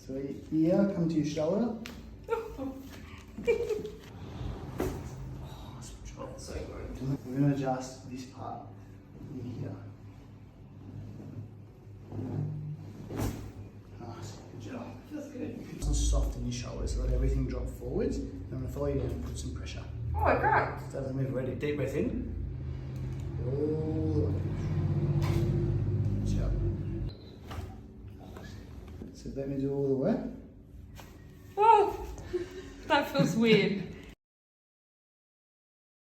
So ear, come to your shoulder. So good. We're going to adjust this part in here. Nice, good job. Feels good. Just soften your shoulders, let everything drop forwards. I'm going to follow you down and put some pressure. Oh, great. Start to move already. Deep breath in. All the way. Good job. So let me do all the work. Oh, that feels weird.